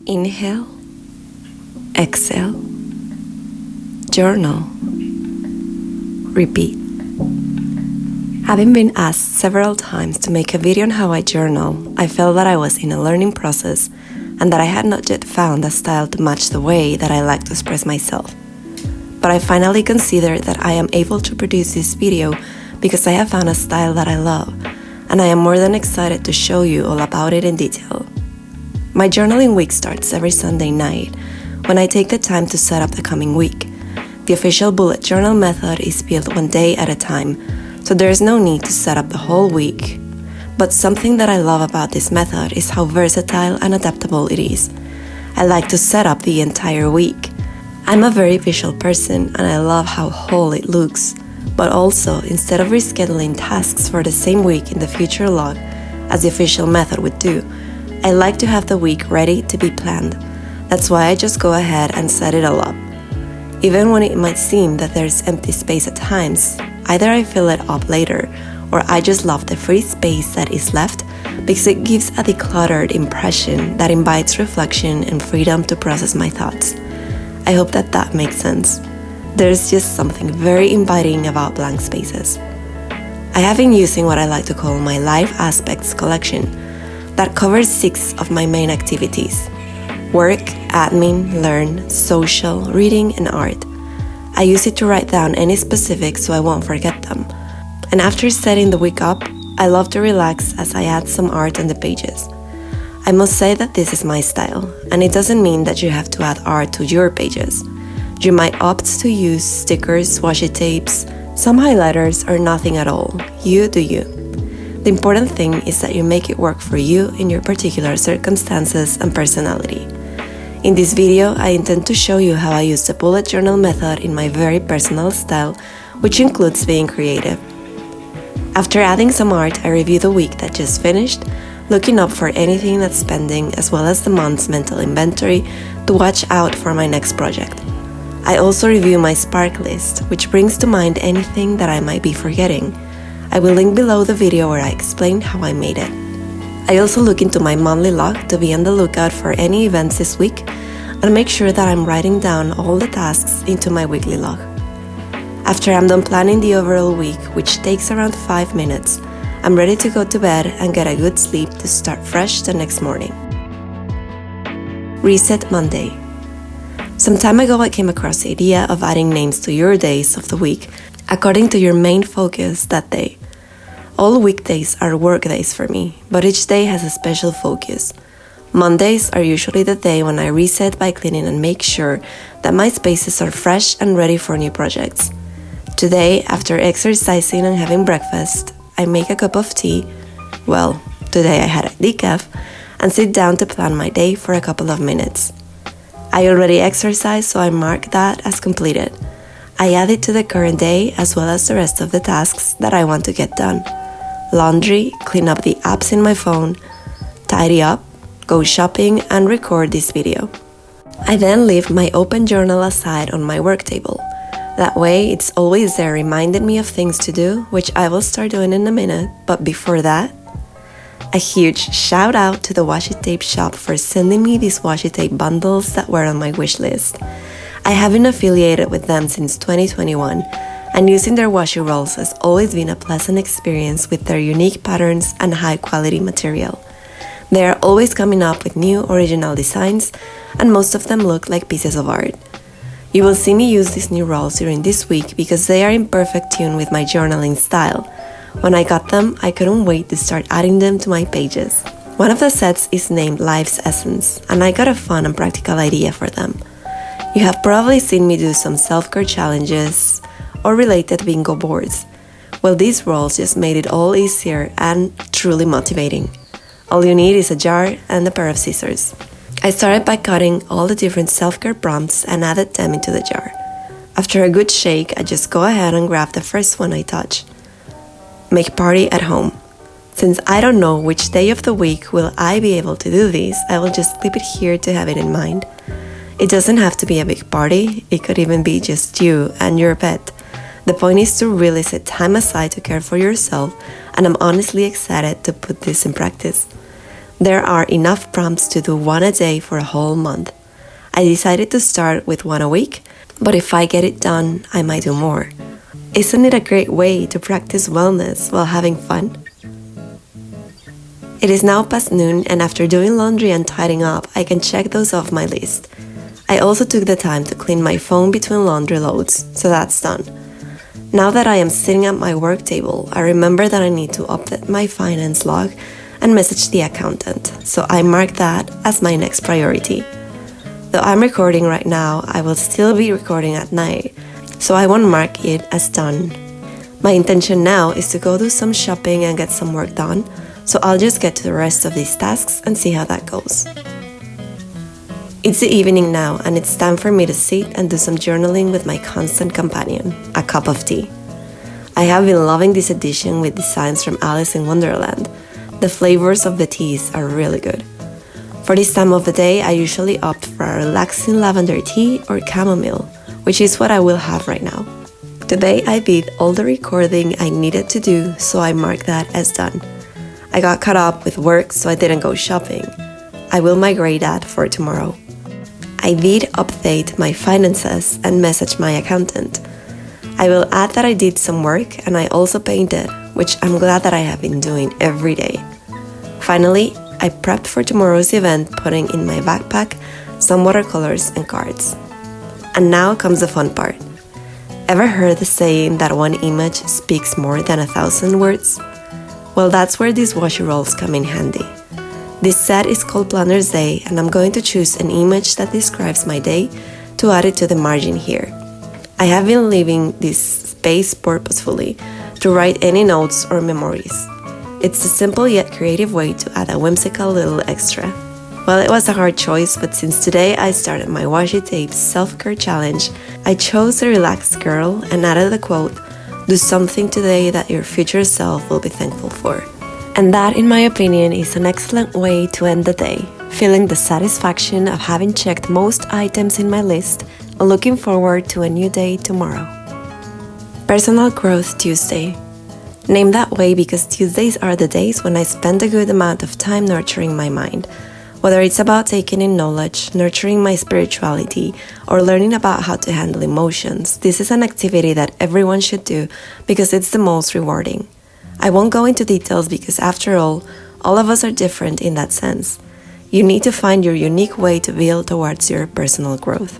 Inhale, exhale, journal, repeat. Having been asked several times to make a video on how I journal, I felt that I was in a learning process and that I had not yet found a style to match the way that I like to express myself. But I finally considered that I am able to produce this video because I have found a style that I love, and I am more than excited to show you all about it in detail. My journaling week starts every Sunday night when I take the time to set up the coming week. The official bullet journal method is built one day at a time, so there is no need to set up the whole week. But something that I love about this method is how versatile and adaptable it is. I like to set up the entire week. I'm a very visual person and I love how whole it looks, but also instead of rescheduling tasks for the same week in the future log, as the official method would do, I like to have the week ready to be planned. That's why I just go ahead and set it all up. Even when it might seem that there's empty space at times, either I fill it up later or I just love the free space that is left because it gives a decluttered impression that invites reflection and freedom to process my thoughts. I hope that makes sense. There's just something very inviting about blank spaces. I have been using what I like to call my Life Aspects collection that covers 6 of my main activities: work, admin, learn, social, reading, and art. I use it to write down any specifics so I won't forget them. And after setting the week up, I love to relax as I add some art on the pages. I must say that this is my style, and it doesn't mean that you have to add art to your pages. You might opt to use stickers, washi tapes, some highlighters, or nothing at all. You do you. The important thing is that you make it work for you in your particular circumstances and personality. In this video, I intend to show you how I use the bullet journal method in my very personal style, which includes being creative. After adding some art, I review the week that just finished, looking up for anything that's pending as well as the month's mental inventory to watch out for my next project. I also review my spark list, which brings to mind anything that I might be forgetting. I will link below the video where I explain how I made it. I also look into my monthly log to be on the lookout for any events this week and make sure that I'm writing down all the tasks into my weekly log. After I'm done planning the overall week, which takes around 5 minutes, I'm ready to go to bed and get a good sleep to start fresh the next morning. Reset Monday. Some time ago I came across the idea of adding names to your days of the week according to your main focus that day. All weekdays are work days for me, but each day has a special focus. Mondays are usually the day when I reset by cleaning and make sure that my spaces are fresh and ready for new projects. Today, after exercising and having breakfast, I make a cup of tea, well, today I had a decaf, and sit down to plan my day for a couple of minutes. I already exercised, so I mark that as completed. I add it to the current day as well as the rest of the tasks that I want to get done. Laundry, clean up the apps in my phone, tidy up, go shopping, and record this video. I then leave my open journal aside on my work table. That way, it's always there reminding me of things to do, which I will start doing in a minute, but before that, a huge shout out to the washi tape shop for sending me these washi tape bundles that were on my wish list. I have been affiliated with them since 2021, and using their washi rolls has always been a pleasant experience with their unique patterns and high quality material. They are always coming up with new original designs, and most of them look like pieces of art. You will see me use these new rolls during this week because they are in perfect tune with my journaling style. When I got them, I couldn't wait to start adding them to my pages. One of the sets is named Life's Essence, and I got a fun and practical idea for them. You have probably seen me do some self-care challenges or related bingo boards. Well, these rolls just made it all easier and truly motivating. All you need is a jar and a pair of scissors. I started by cutting all the different self-care prompts and added them into the jar. After a good shake, I just go ahead and grab the first one I touch. Make party at home. Since I don't know which day of the week will I be able to do this, I will just clip it here to have it in mind. It doesn't have to be a big party, it could even be just you and your pet. The point is to really set time aside to care for yourself, and I'm honestly excited to put this in practice. There are enough prompts to do one a day for a whole month. I decided to start with one a week, but if I get it done, I might do more. Isn't it a great way to practice wellness while having fun? It is now past noon, and after doing laundry and tidying up, I can check those off my list. I also took the time to clean my phone between laundry loads, so that's done. Now that I am sitting at my work table, I remember that I need to update my finance log and message the accountant, so I mark that as my next priority. Though I'm recording right now, I will still be recording at night, so I won't mark it as done. My intention now is to go do some shopping and get some work done, so I'll just get to the rest of these tasks and see how that goes. It's the evening now, and it's time for me to sit and do some journaling with my constant companion, a cup of tea. I have been loving this edition with designs from Alice in Wonderland. The flavors of the teas are really good. For this time of the day, I usually opt for a relaxing lavender tea or chamomile, which is what I will have right now. Today I did all the recording I needed to do, so I marked that as done. I got caught up with work, so I didn't go shopping. I will migrate that for tomorrow. I did update my finances and message my accountant. I will add that I did some work and I also painted, which I'm glad that I have been doing every day. Finally, I prepped for tomorrow's event, putting in my backpack some watercolors and cards. And now comes the fun part. Ever heard the saying that one image speaks more than 1,000 words? Well, that's where these washi rolls come in handy. This set is called Planner's Day, and I'm going to choose an image that describes my day to add it to the margin here. I have been leaving this space purposefully to write any notes or memories. It's a simple yet creative way to add a whimsical little extra. Well, it was a hard choice, but since today I started my washi tape self-care challenge, I chose a relaxed girl and added the quote, "Do something today that your future self will be thankful for." And that, in my opinion, is an excellent way to end the day, feeling the satisfaction of having checked most items in my list and looking forward to a new day tomorrow. Personal Growth Tuesday. Named that way because Tuesdays are the days when I spend a good amount of time nurturing my mind. Whether it's about taking in knowledge, nurturing my spirituality, or learning about how to handle emotions, this is an activity that everyone should do because it's the most rewarding. I won't go into details because after all of us are different in that sense. You need to find your unique way to build towards your personal growth.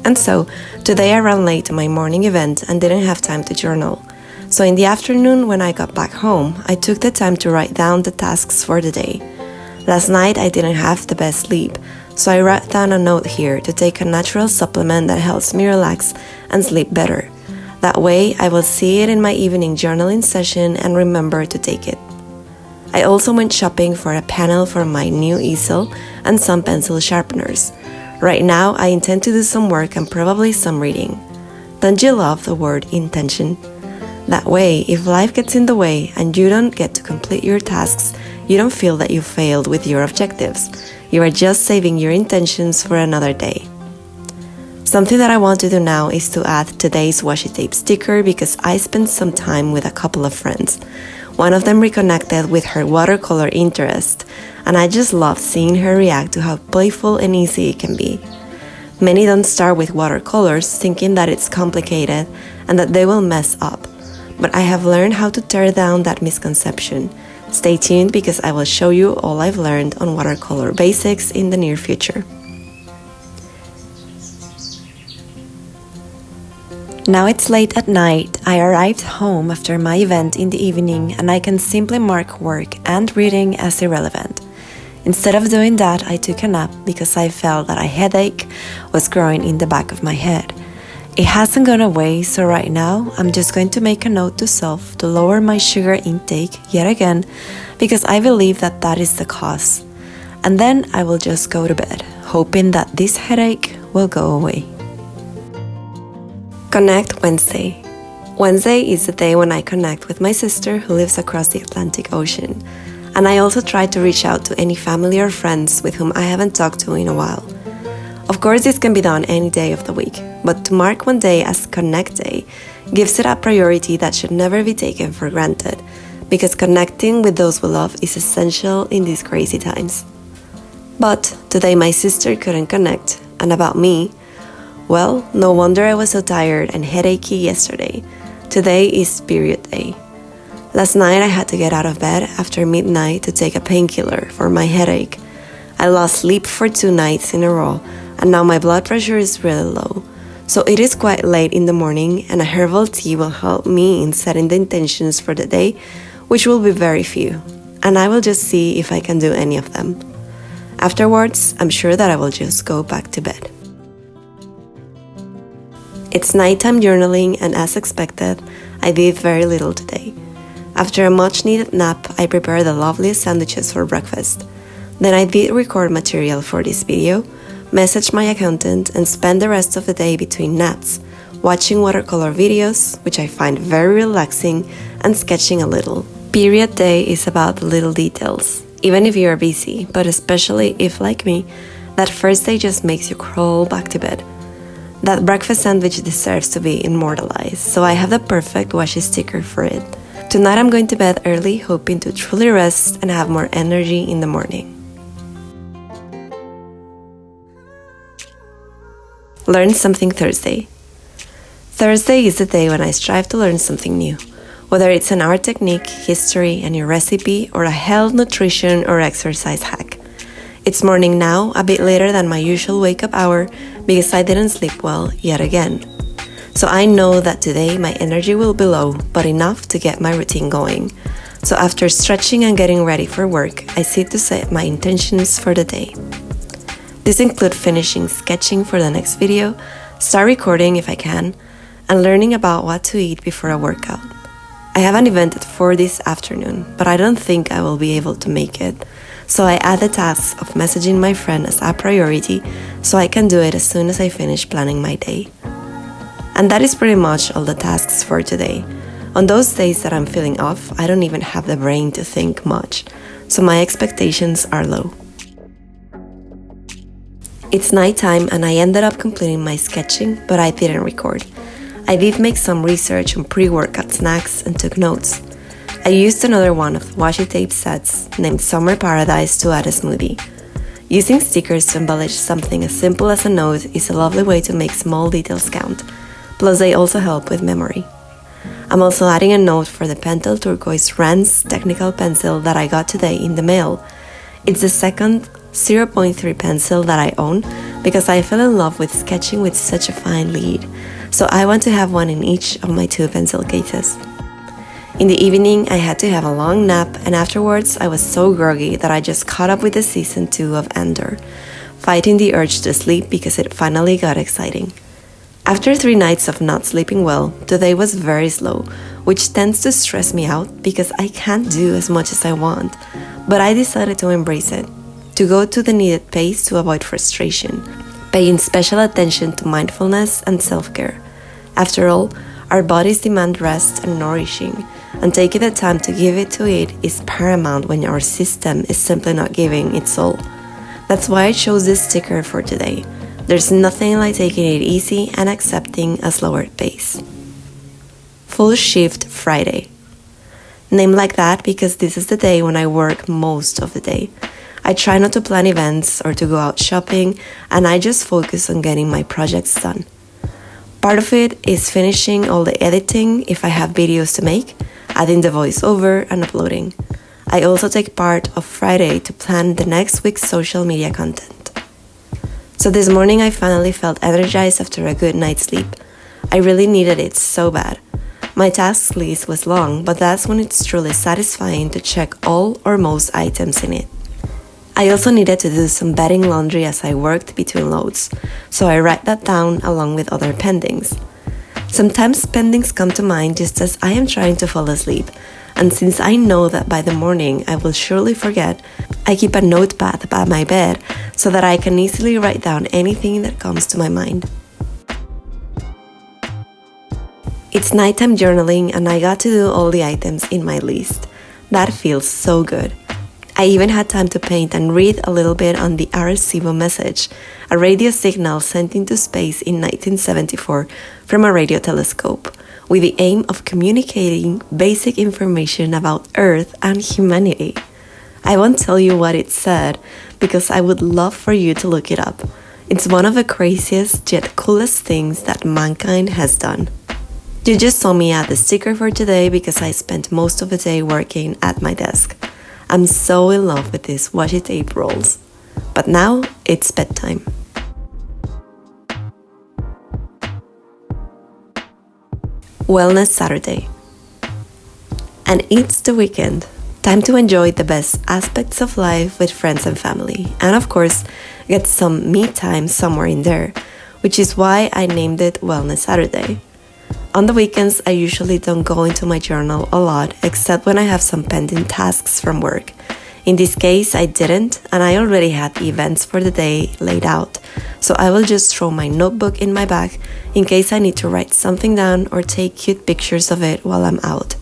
And so, today I ran late to my morning event and didn't have time to journal. So in the afternoon when I got back home, I took the time to write down the tasks for the day. Last night I didn't have the best sleep, so I wrote down a note here to take a natural supplement that helps me relax and sleep better. That way, I will see it in my evening journaling session and remember to take it. I also went shopping for a panel for my new easel and some pencil sharpeners. Right now, I intend to do some work and probably some reading. Don't you love the word intention? That way, if life gets in the way and you don't get to complete your tasks, you don't feel that you failed with your objectives. You are just saving your intentions for another day. Something that I want to do now is to add today's washi tape sticker because I spent some time with a couple of friends. One of them reconnected with her watercolor interest, and I just love seeing her react to how playful and easy it can be. Many don't start with watercolors thinking that it's complicated and that they will mess up, but I have learned how to tear down that misconception. Stay tuned because I will show you all I've learned on watercolor basics in the near future. Now it's late at night. I arrived home after my event in the evening and I can simply mark work and reading as irrelevant. Instead of doing that, I took a nap because I felt that a headache was growing in the back of my head. It hasn't gone away, so right now I'm just going to make a note to self to lower my sugar intake yet again because I believe that that is the cause. And then I will just go to bed, hoping that this headache will go away. Connect Wednesday. Wednesday is the day when I connect with my sister who lives across the Atlantic Ocean. And I also try to reach out to any family or friends with whom I haven't talked to in a while. Of course, this can be done any day of the week, but to mark one day as Connect Day gives it a priority that should never be taken for granted, because connecting with those we love is essential in these crazy times. But today my sister couldn't connect, and about me, well, no wonder I was so tired and headachy yesterday. Today is period day. Last night I had to get out of bed after midnight to take a painkiller for my headache. I lost sleep for 2 nights in a row, and now my blood pressure is really low. So it is quite late in the morning, and a herbal tea will help me in setting the intentions for the day, which will be very few, and I will just see if I can do any of them. Afterwards, I'm sure that I will just go back to bed. It's nighttime journaling, and as expected, I did very little today. After a much-needed nap, I prepared the loveliest sandwiches for breakfast. Then I did record material for this video, messaged my accountant, and spent the rest of the day between naps, watching watercolor videos, which I find very relaxing, and sketching a little. Period day is about the little details, even if you are busy, but especially if, like me, that first day just makes you crawl back to bed. That breakfast sandwich deserves to be immortalized, so I have the perfect Washi sticker for it. Tonight I'm going to bed early, hoping to truly rest and have more energy in the morning. Learn something Thursday. Thursday is the day when I strive to learn something new, whether it's an art technique, history, a new recipe, or a health, nutrition, or exercise hack. It's morning now, a bit later than my usual wake-up hour because I didn't sleep well yet again. So I know that today my energy will be low, but enough to get my routine going. So after stretching and getting ready for work, I sit to set my intentions for the day. This includes finishing sketching for the next video, start recording if I can, and learning about what to eat before a workout. I have an event at 4 this afternoon, but I don't think I will be able to make it. So I add the task of messaging my friend as a priority so I can do it as soon as I finish planning my day. And that is pretty much all the tasks for today. On those days that I'm feeling off, I don't even have the brain to think much, so my expectations are low. It's nighttime and I ended up completing my sketching, but I didn't record. I did make some research on pre-workout snacks and took notes. I used another one of washi tape sets named Summer Paradise to add a smoothie. Using stickers to embellish something as simple as a note is a lovely way to make small details count, plus they also help with memory. I'm also adding a note for the Pentel Turquoise Rance technical pencil that I got today in the mail. It's the second 0.3 pencil that I own because I fell in love with sketching with such a fine lead, so I want to have one in each of my 2 pencil cases. In the evening, I had to have a long nap, and afterwards I was so groggy that I just caught up with the season 2 of Andor, fighting the urge to sleep because it finally got exciting. After 3 nights of not sleeping well, today was very slow, which tends to stress me out because I can't do as much as I want, but I decided to embrace it, to go to the needed pace to avoid frustration, paying special attention to mindfulness and self-care. After all, our bodies demand rest and nourishing, and taking the time to give it to it is paramount when our system is simply not giving its all. That's why I chose this sticker for today. There's nothing like taking it easy and accepting a slower pace. Full Shift Friday. Named like that because this is the day when I work most of the day. I try not to plan events or to go out shopping, and I just focus on getting my projects done. Part of it is finishing all the editing if I have videos to make, adding the voiceover and uploading. I also take part of Friday to plan the next week's social media content. So this morning I finally felt energized after a good night's sleep. I really needed it so bad. My task list was long, but that's when it's truly satisfying to check all or most items in it. I also needed to do some bedding laundry as I worked between loads, so I write that down along with other pendings. Sometimes pendings come to mind just as I am trying to fall asleep, and since I know that by the morning I will surely forget, I keep a notepad by my bed so that I can easily write down anything that comes to my mind. It's nighttime journaling and I got to do all the items in my list. That feels so good. I even had time to paint and read a little bit on the Arecibo message, a radio signal sent into space in 1974 from a radio telescope, with the aim of communicating basic information about Earth and humanity. I won't tell you what it said because I would love for you to look it up. It's one of the craziest yet coolest things that mankind has done. You just saw me add the sticker for today because I spent most of the day working at my desk. I'm so in love with these washi tape rolls. But now it's bedtime. Wellness Saturday. And it's the weekend. Time to enjoy the best aspects of life with friends and family. And of course, get some me time somewhere in there, which is why I named it Wellness Saturday. On the weekends, I usually don't go into my journal a lot, except when I have some pending tasks from work. In this case, I didn't, and I already had the events for the day laid out, so I will just throw my notebook in my bag in case I need to write something down or take cute pictures of it while I'm out.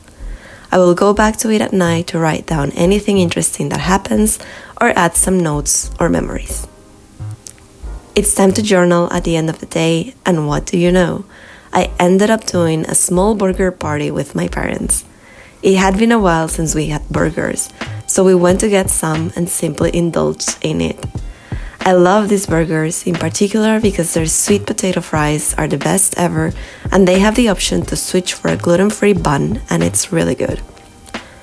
I will go back to it at night to write down anything interesting that happens or add some notes or memories. It's time to journal at the end of the day, and what do you know? I ended up doing a small burger party with my parents. It had been a while since we had burgers, so we went to get some and simply indulged in it. I love these burgers in particular because their sweet potato fries are the best ever, and they have the option to switch for a gluten-free bun, and it's really good.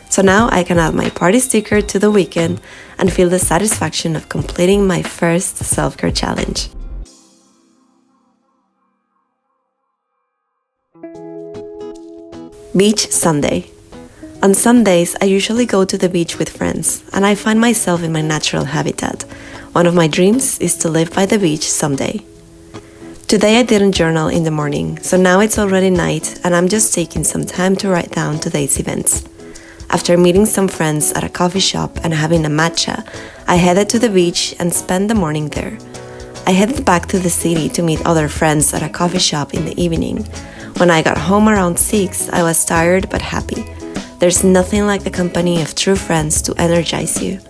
So now I can add my party sticker to the weekend and feel the satisfaction of completing my first self-care challenge. Beach Sunday. On Sundays, I usually go to the beach with friends, and I find myself in my natural habitat. One of my dreams is to live by the beach someday. Today I didn't journal in the morning, so now it's already night and I'm just taking some time to write down today's events. After meeting some friends at a coffee shop and having a matcha, I headed to the beach and spent the morning there. I headed back to the city to meet other friends at a coffee shop in the evening. When I got home around 6, I was tired but happy. There's nothing like the company of true friends to energize you.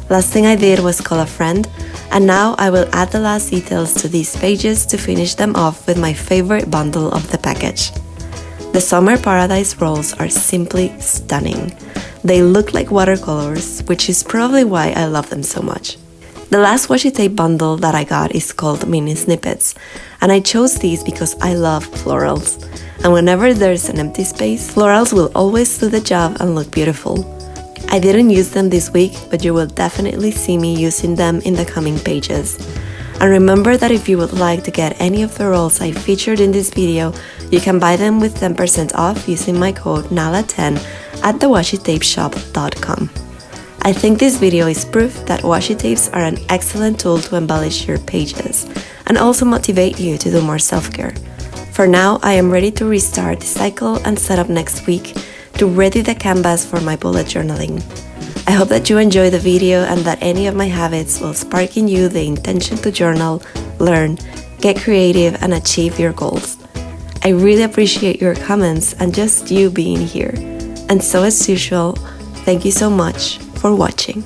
Last thing I did was call a friend, and now I will add the last details to these pages to finish them off with my favorite bundle of the package. The Summer Paradise rolls are simply stunning. They look like watercolors, which is probably why I love them so much. The last washi tape bundle that I got is called Mini Snippets, and I chose these because I love florals. And whenever there's an empty space, florals will always do the job and look beautiful. I didn't use them this week, but you will definitely see me using them in the coming pages. And remember that if you would like to get any of the rolls I featured in this video, you can buy them with 10% off using my code NALA10 at thewashitapeshop.com. I think this video is proof that washi tapes are an excellent tool to embellish your pages and also motivate you to do more self-care. For now, I am ready to restart the cycle and set up next week to ready the canvas for my bullet journaling. I hope that you enjoy the video and that any of my habits will spark in you the intention to journal, learn, get creative, and achieve your goals. I really appreciate your comments and just you being here. And so as usual, thank you so much for watching.